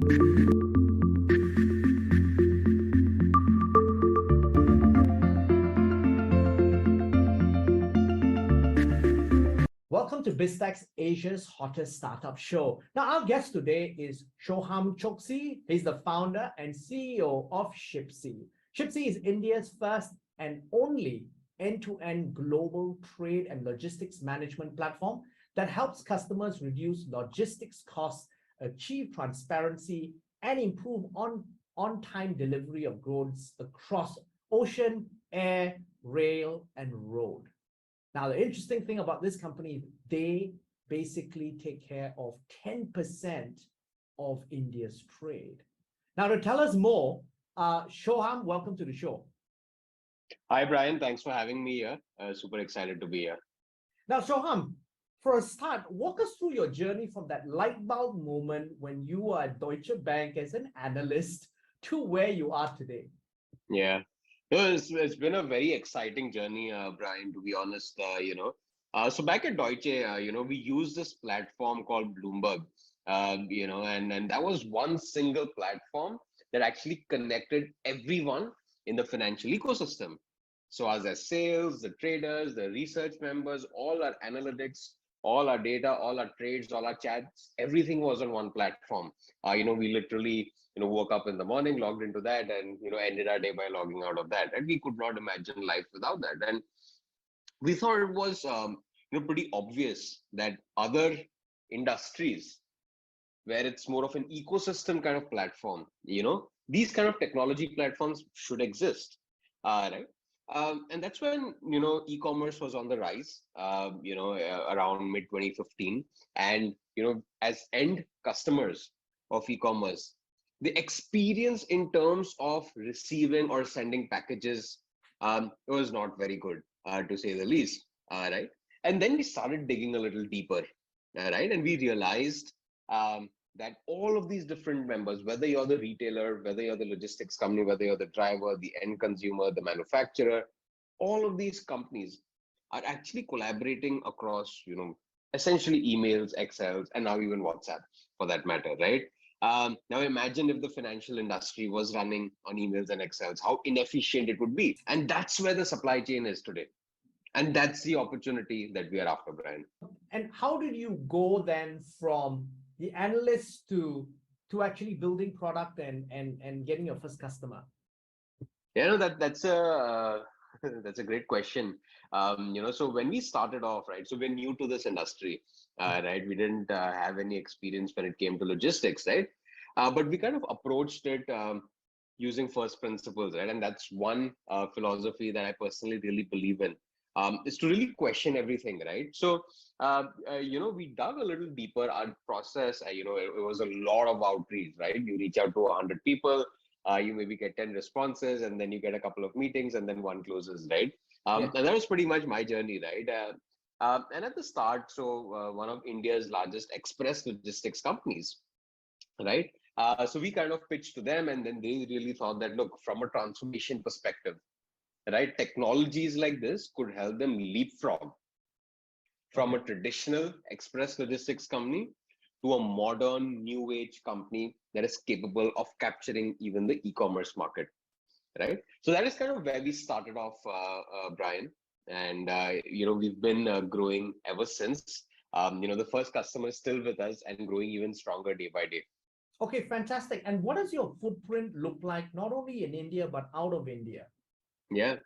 Welcome to Biztechasia's hottest startup show. Now, our guest today is Soham Chokshi. He's the founder and CEO of Shipsy. Shipsy is India's first and only end-to-end global trade and logistics management platform that helps customers reduce logistics costs, achieve transparency, and improve on-time delivery of goods across ocean, air, rail, and road. Now, the interesting thing about this company, they basically take care of 10% of India's trade. Now, to tell us more, Soham, welcome to the show. Hi, Brian. Thanks for having me here. Super excited to be here. Now, Soham, for a start, walk us through your journey from that light bulb moment when you were at Deutsche Bank as an analyst to where you are today. Yeah. No, it's been a very exciting journey, Brian, to be honest. So back at Deutsche, we used this platform called Bloomberg, and that was one single platform that actually connected everyone in the financial ecosystem. So us as sales, the traders, the research members, all our analytics, all our data, all our trades, all our chats, everything was on one platform. We literally woke up in the morning, logged into that, and ended our day by logging out of that. And we could not imagine life without that. And we thought it was pretty obvious that other industries where it's more of an ecosystem kind of platform, these kind of technology platforms should exist, right? And that's when e-commerce was on the rise, around mid 2015, and as end customers of e-commerce, the experience in terms of receiving or sending packages was not very good, to say the least, right? And then we started digging a little deeper, right? And we realized that all of these different members, whether you're the retailer, whether you're the logistics company, whether you're the driver, the end consumer, the manufacturer, all of these companies are actually collaborating across, essentially emails, Excels, and now even WhatsApp for that matter, right? Now imagine if the financial industry was running on emails and Excels, how inefficient it would be. And that's where the supply chain is today. And that's the opportunity that we are after, Brian. And how did you go then from the analyst to actually building product and getting your first customer? Yeah, that's a that's a great question. So when we started off, right, so we're new to this industry, right? We didn't have any experience when it came to logistics, right? But we kind of approached it using first principles, right? And that's one philosophy that I personally really believe in, is to really question everything, right? So, we dug a little deeper. Our process, it was a lot of outreach, right? You reach out to 100 people, you maybe get 10 responses, and then you get a couple of meetings, and then one closes, right? And that was pretty much my journey, right? And at the start, so one of India's largest express logistics companies, right? So we kind of pitched to them, and then they really thought that, look, from a transformation perspective, right, technologies like this could help them leapfrog from a traditional express logistics company to a modern new age company that is capable of capturing even the e-commerce market, right? So that is kind of where we started off, Brian, and we've been growing ever since. The first customer is still with us and growing even stronger day by day. Okay, fantastic. And what does your footprint look like, not only in India but out of India? Yeah,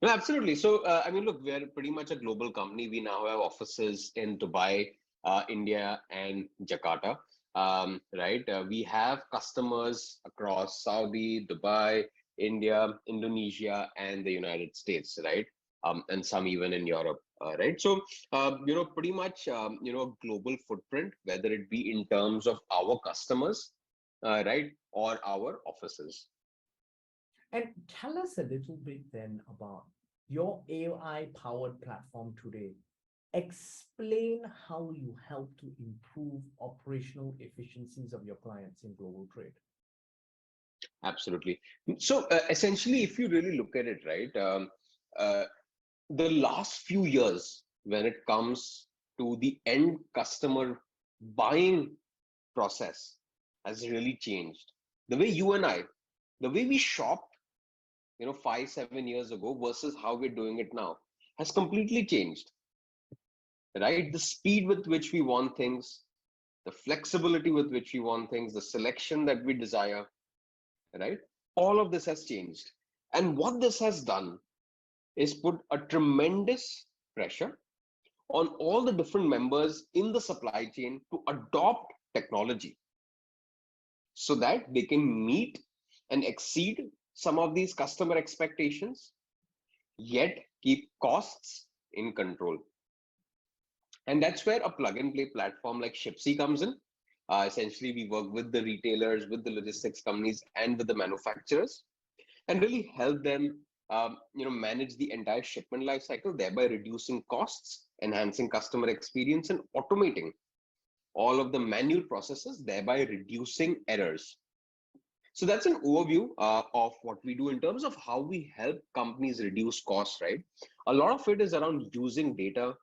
no, absolutely. So look, we're pretty much a global company. We now have offices in Dubai, India, and Jakarta, right? We have customers across Saudi, Dubai, India, Indonesia, and the United States, right? And some even in Europe, right? So, pretty much, a global footprint, whether it be in terms of our customers, right, or our offices. And tell us a little bit then about your AI-powered platform today. Explain how you help to improve operational efficiencies of your clients in global trade. Absolutely. So essentially, if you really look at it, right, the last few years, when it comes to the end customer buying process, has really changed. The way you and I, the way we shopped, 5, 7 years ago versus how we're doing it now has completely changed, right? The speed with which we want things, the flexibility with which we want things, the selection that we desire, right? All of this has changed. And what this has done is put a tremendous pressure on all the different members in the supply chain to adopt technology so that they can meet and exceed some of these customer expectations, yet keep costs in control. And that's where a plug and play platform like Shipsy comes in. Essentially, we work with the retailers, with the logistics companies, and with the manufacturers, and really help them, manage the entire shipment life cycle, thereby reducing costs, enhancing customer experience, and automating all of the manual processes, thereby reducing errors. So that's an overview of what we do in terms of how we help companies reduce costs, right? A lot of it is around using data,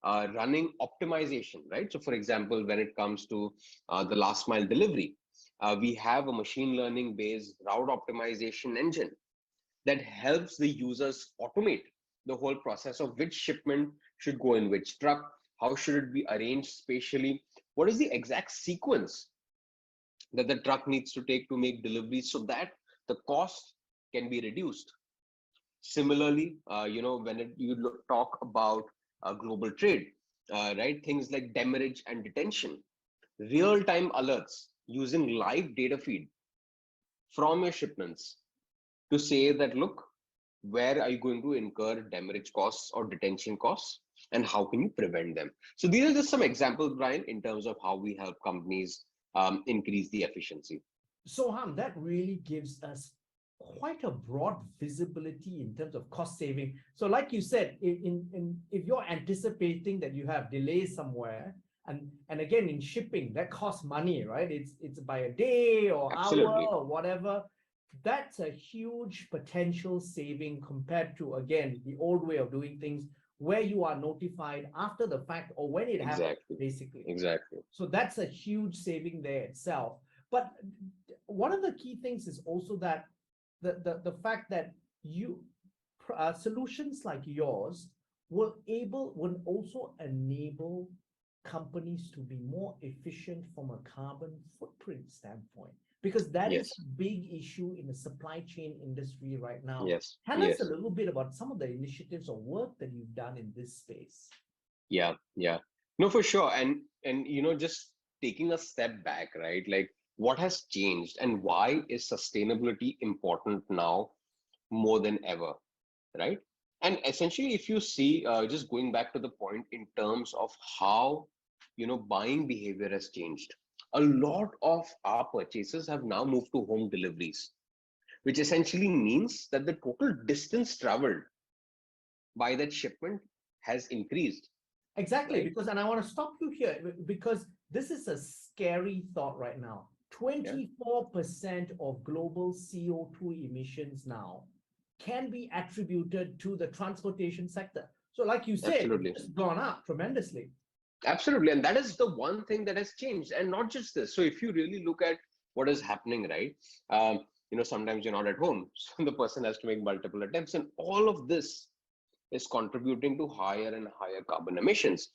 running optimization, right? So for example, when it comes to the last mile delivery, we have a machine learning based route optimization engine that helps the users automate the whole process of which shipment should go in which truck, how should it be arranged spatially, what is the exact sequence that the truck needs to take to make deliveries so that the cost can be reduced. Similarly, when you talk about global trade, right, things like demurrage and detention, real-time alerts using live data feed from your shipments to say that, look, where are you going to incur demurrage costs or detention costs, and how can you prevent them? So these are just some examples, Brian, in terms of how we help companies increase the efficiency. Soham, that really gives us quite a broad visibility in terms of cost saving. So like you said, if you're anticipating that you have delays somewhere, and again, in shipping, that costs money, right? It's by a day or hour Absolutely. or whatever. That's a huge potential saving compared to, again, the old way of doing things where you are notified after the fact or when it happens, Exactly. basically. Exactly. So that's a huge saving there itself. But one of the key things is also that the fact that you solutions like yours will also enable companies to be more efficient from a carbon footprint standpoint, because that is Yes. a big issue in the supply chain industry right now. Yes. Tell us a Yes. little bit about some of the initiatives or work that you've done in this space. Yeah. Yeah. No, for sure. And just taking a step back, right? Like what has changed and why is sustainability important now more than ever, right? And essentially, if you see, just going back to the point in terms of how buying behavior has changed, a lot of our purchases have now moved to home deliveries, which essentially means that the total distance traveled by that shipment has increased, Exactly, right? because, and I want to stop you here because this is a scary thought right now. Yeah, 24% of global CO2 emissions now can be attributed to the transportation sector. So, like you said, absolutely. it's gone up tremendously. Absolutely. And that is the one thing that has changed. And not just this. So if you really look at what is happening, right? Sometimes you're not at home. So the person has to make multiple attempts. And all of this is contributing to higher and higher carbon emissions.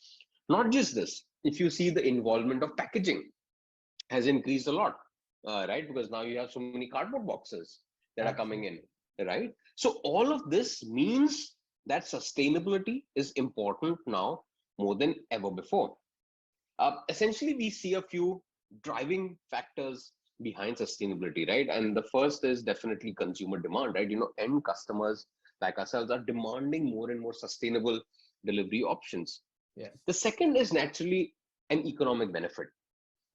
Not just this. If you see the involvement of packaging has increased a lot, right? Because now you have so many cardboard boxes that are coming Absolutely. in, right? So all of this means that sustainability is important now more than ever before. Essentially, we see a few driving factors behind sustainability, right? And the first is definitely consumer demand, right? End customers like ourselves are demanding more and more sustainable delivery options. Yes. The second is naturally an economic benefit,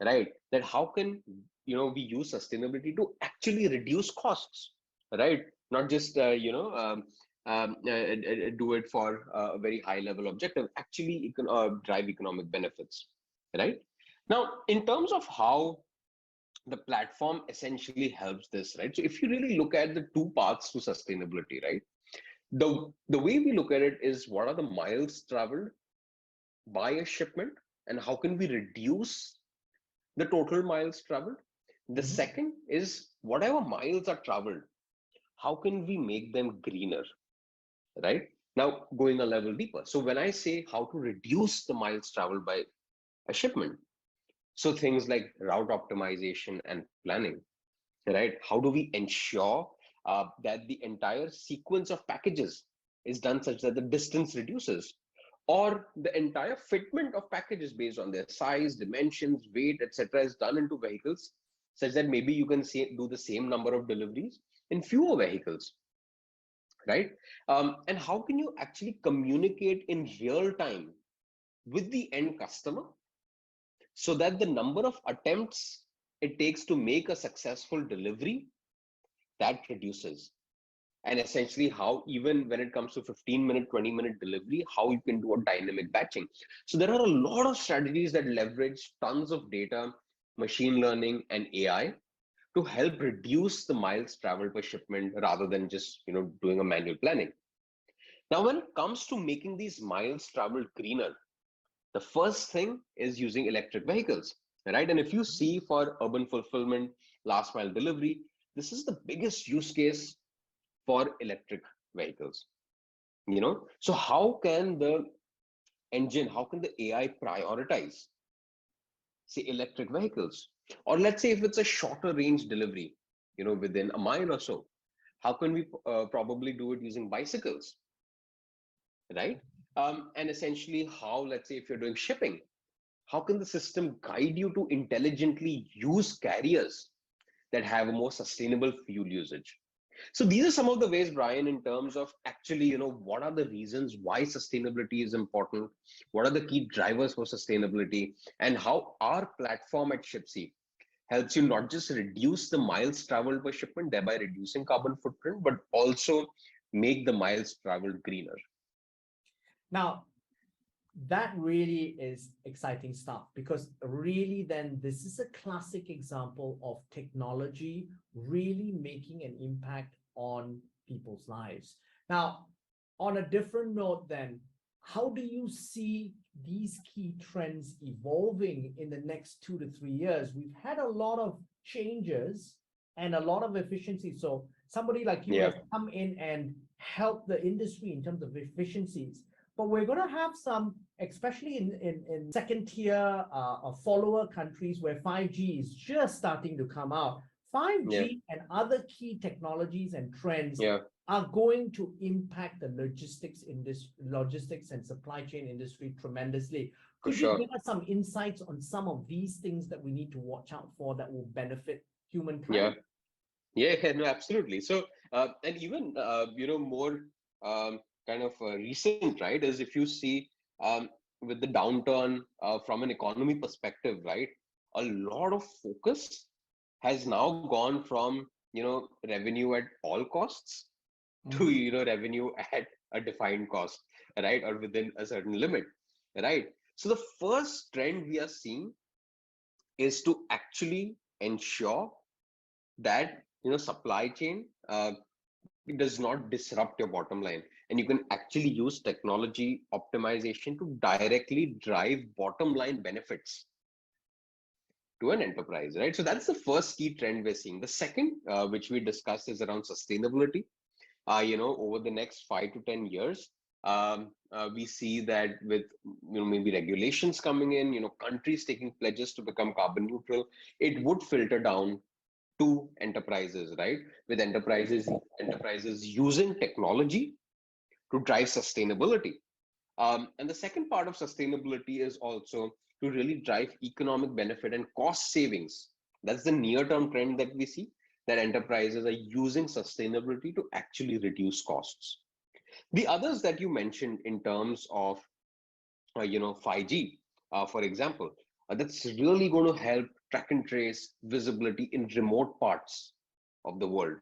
right? That how can we use sustainability to actually reduce costs, right? Not just do it for a very high level objective, actually drive economic benefits, right? Now, in terms of how the platform essentially helps this, right? So if you really look at the two paths to sustainability, right? The way we look at it is what are the miles traveled by a shipment and how can we reduce the total miles traveled, The Mhm. second is whatever miles are traveled, how can we make them greener, right? Now, going a level deeper. So when I say how to reduce the miles traveled by a shipment, so things like route optimization and planning, right? How do we ensure that the entire sequence of packages is done such that the distance reduces, or the entire fitment of packages based on their size, dimensions, weight, etc., is done into vehicles, such that maybe you can do the same number of deliveries in fewer vehicles, right? And how can you actually communicate in real time with the end customer so that the number of attempts it takes to make a successful delivery that reduces? And essentially how, even when it comes to 15-minute 20-minute delivery, how you can do a dynamic batching. So there are a lot of strategies that leverage tons of data, machine learning and AI to help reduce the miles traveled per shipment rather than just doing a manual planning. Now when it comes to making these miles traveled greener, the first thing is using electric vehicles, right? And if you see for urban fulfillment, last mile delivery, this is the biggest use case for electric vehicles. So how can the how can the AI prioritize, say, electric vehicles? Or let's say if it's a shorter range delivery, within a mile or so, how can we probably do it using bicycles, right? And essentially how, let's say if you're doing shipping, how can the system guide you to intelligently use carriers that have a more sustainable fuel usage? So these are some of the ways, Brian, in terms of actually, what are the reasons why sustainability is important? What are the key drivers for sustainability? And how our platform at Shipsy helps you not just reduce the miles traveled per shipment, thereby reducing carbon footprint, but also make the miles traveled greener. Now, that really is exciting stuff, because really then this is a classic example of technology really making an impact on people's lives. Now, on a different note then, how do you see these key trends evolving in the next 2 to 3 years? We've had a lot of changes and a lot of efficiency. So somebody like you Yeah, has come in and helped the industry in terms of efficiencies. But we're going to have some, especially in second tier follower countries where 5G is just starting to come out. yeah, 5G and other key technologies and trends yeah, are going to impact the logistics and supply chain industry tremendously. for Could you sure. give us some insights on some of these things that we need to watch out for that will benefit Yeah, humankind? yeah, yeah, no, absolutely. So, and even more kind of recent, right? Is if you see with the downturn from an economy perspective, right? A lot of focus has now gone from revenue at all costs to Mhm. revenue at a defined cost, right, or within a certain limit, right? So the first trend we are seeing is to actually ensure that supply chain it does not disrupt your bottom line, and you can actually use technology optimization to directly drive bottom line benefits to an enterprise, right? So that's the first key trend we're seeing. The second, which we discussed, is around sustainability. Over the next 5 to 10 years, we see that with maybe regulations coming in, countries taking pledges to become carbon neutral, it would filter down to enterprises, right? With enterprises using technology to drive sustainability. And the second part of sustainability is also to really drive economic benefit and cost savings. That's the near-term trend that we see, that enterprises are using sustainability to actually reduce costs. The others that you mentioned in terms of 5G, for example, that's really going to help track and trace visibility in remote parts of the world,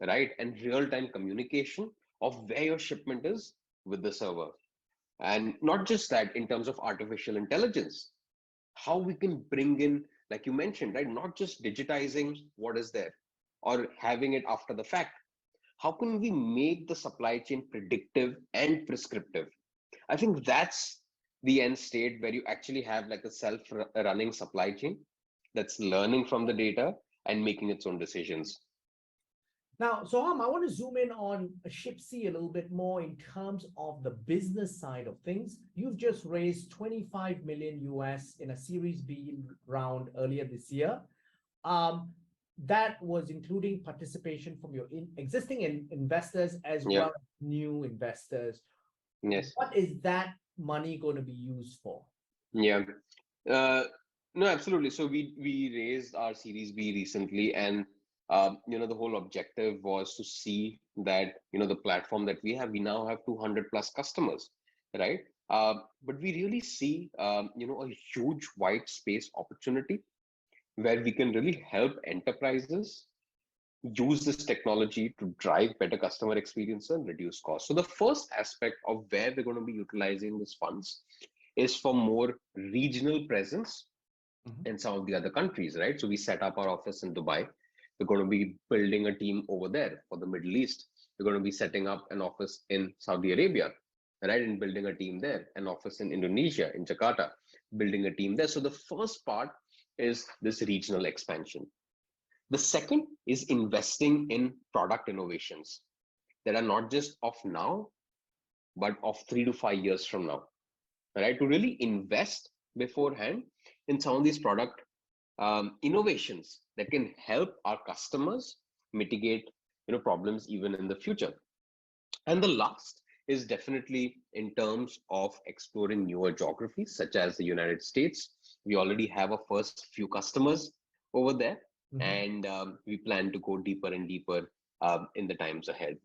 right? And real-time communication of where your shipment is with the server. And not just that, in terms of artificial intelligence, how we can bring in, like you mentioned, right? Not just digitizing what is there or having it after the fact. How can we make the supply chain predictive and prescriptive? I think that's the end state where you actually have like a self-running supply chain that's learning from the data and making its own decisions. Now, Soham, I want to zoom in on Shipsy a little bit more in terms of the business side of things. You've just raised 25 million US in a Series B round earlier this year. That was including participation from your existing investors as Yeah. well as new investors. Yes. What is that money going to be used for? Yeah. Uh, no, absolutely. So we raised our Series B recently, and the whole objective was to see that the platform that we now have 200 plus customers, right? But we really see a huge white space opportunity where we can really help enterprises use this technology to drive better customer experience and reduce costs. So the first aspect of where we're going to be utilizing these funds is for more regional presence Mhm. in some of the other countries, right? So we set up our office in Dubai. We're going to be building a team over there for the Middle East. We're going to be setting up an office in Saudi Arabia, right? And building a team there, an office in Indonesia, in Jakarta, building a team there. So the first part is this regional expansion. The second is investing in product innovations that are not just of now, but of 3 to 5 years from now, right? To really invest beforehand in some of these product innovations that can help our customers mitigate problems even in the future. And the last is definitely in terms of exploring newer geographies such as the United States. We already have our first few customers over there, Mhm. and we plan to go deeper and deeper in the times ahead.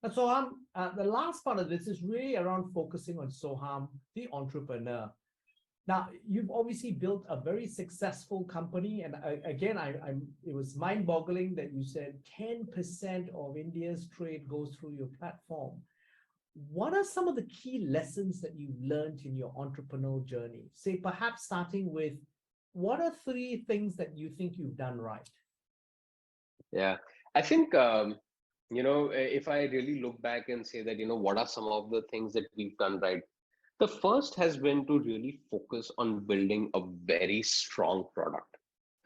And Soham, the last part of this is really around focusing on Soham, the entrepreneur. Now, you've obviously built a very successful company, and it was mind-boggling that you said 10% of India's trade goes through your platform. What are some of the key lessons that you've learned in your entrepreneurial journey? Say, perhaps starting with what are 3 things that you think you've done right? Yeah, I think if I really look back and say that what are some of the things that we've done right. The first has been to really focus on building a very strong product,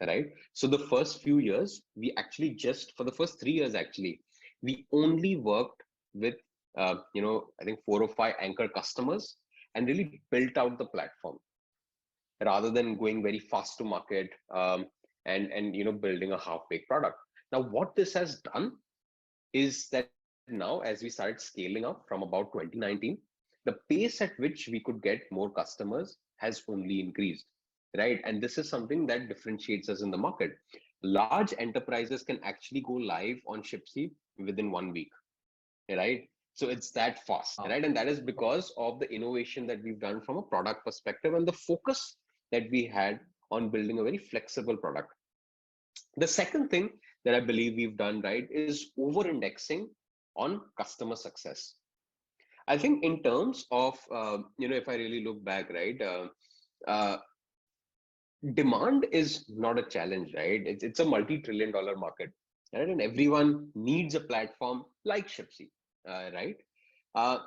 right? So the first few years, we actually just for the first 3 years, actually, we only worked with, I think 4 or 5 anchor customers and really built out the platform rather than going very fast to market and building a half-baked product. Now, what this has done is that now, as we started scaling up from about 2019, the pace at which we could get more customers has only increased, right? And this is something that differentiates us in the market. Large enterprises can actually go live on Shipsy within 1 week, right? So it's that fast, Wow. right? And that is because of the innovation that we've done from a product perspective and the focus that we had on building a very flexible product. The second thing that I believe we've done right is over indexing on customer success. I think in terms of, if I really look back, right, uh, demand is not a challenge, right? It's a multi-trillion dollar market, right? And everyone needs a platform like Shipsy, right? Uh,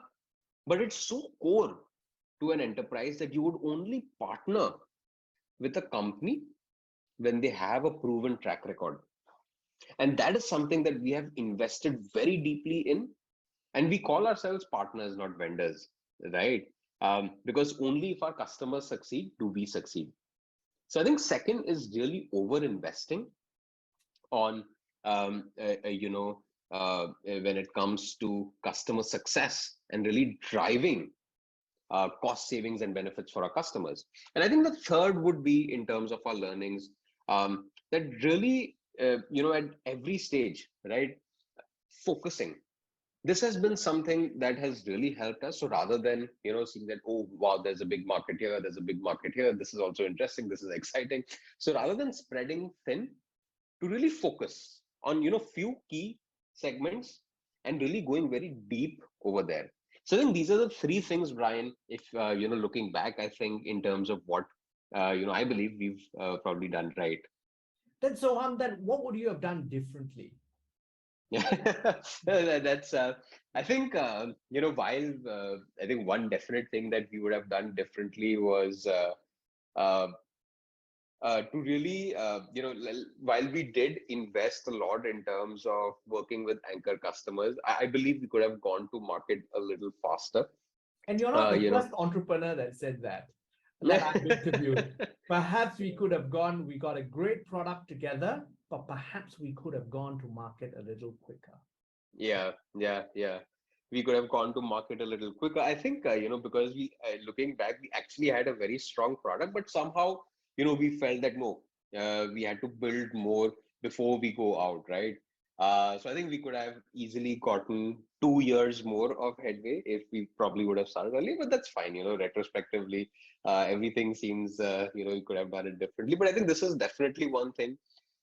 but it's so core to an enterprise that you would only partner with a company when they have a proven track record. And that is something that we have invested very deeply in. And we call ourselves partners, not vendors, right? Because only if our customers succeed do we succeed. So I think second is really over investing on when it comes to customer success and really driving cost savings and benefits for our customers. And I think the third would be in terms of our learnings, that really at every stage, right, focusing. This has been something that has really helped us. So rather than seeing that, oh wow, there's a big market here, there's a big market here, this is also interesting, this is exciting, so rather than spreading thin, to really focus on few key segments and really going very deep over there. So I think these are the 3 things, Brian, if looking back, I think in terms of what I believe we've probably done right. Then, Soham, then what would you have done differently? Yeah, that's I think while I think one definite thing that we would have done differently was to really, while we did invest a lot in terms of working with anchor customers, I believe we could have gone to market a little faster. And you're not the You know, first entrepreneur that said that I've interviewed. Perhaps we got a great product together, but perhaps we could have gone to market a little quicker. yeah. We could have gone to market a little quicker. I think, because looking back, we actually had a very strong product, but somehow, we felt that no, we had to build more before we go out, right? So I think we could have easily gotten 2 years more of headway if we probably would have started early, but that's fine. Retrospectively, everything seems, we could have done it differently. But I think this is definitely one thing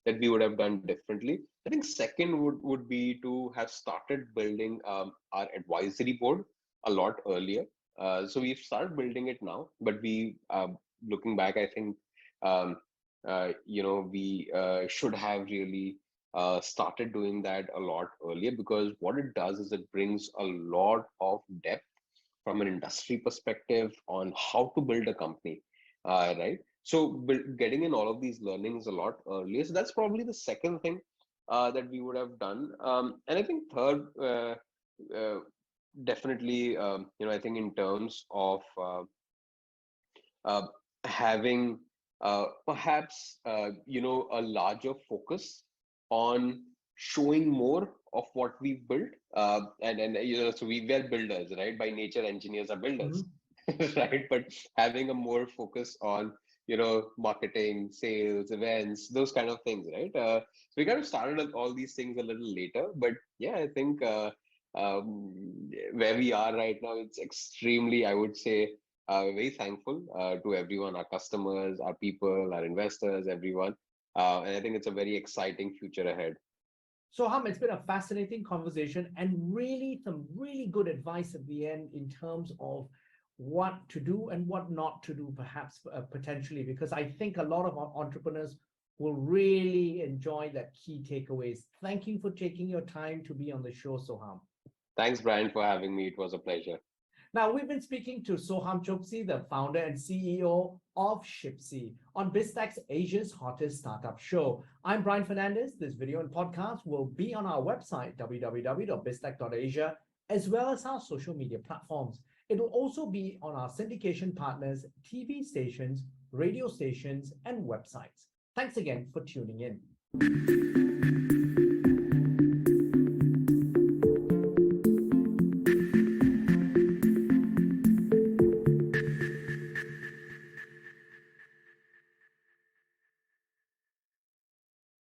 that we would have done differently. I think second would be to have started building our advisory board a lot earlier. So we've started building it now, but looking back, I think we should have really started doing that a lot earlier, because what it does is it brings a lot of depth from an industry perspective on how to build a company, right? So getting in all of these learnings a lot earlier. So that's probably the second thing that we would have done. And I think third, uh, definitely, I think in terms of uh, having perhaps a larger focus on showing more of what we've built, and so we were builders, right? By nature, engineers are builders, Mhm. right? But having a more focus on marketing, sales, events, those kind of things, right? So we kind of started with all these things a little later, but yeah, I think where we are right now, it's extremely, I would say, very thankful to everyone, our customers, our people, our investors, everyone. And I think it's a very exciting future ahead. So, Ham, it's been a fascinating conversation and really some really good advice at the end in terms of what to do and what not to do, perhaps potentially, because I think a lot of our entrepreneurs will really enjoy that key takeaways. Thank you for taking your time to be on the show, Soham. Thanks, Brian, for having me. It was a pleasure. Now, we've been speaking to Soham Chokshi, the founder and CEO of Shipsy, on Biztechasia Asia's hottest startup show. I'm Brian Fernandez. This video and podcast will be on our website, www.biztech.asia, as well as our social media platforms. It will also be on our syndication partners, TV stations, radio stations, and websites. Thanks again for tuning in.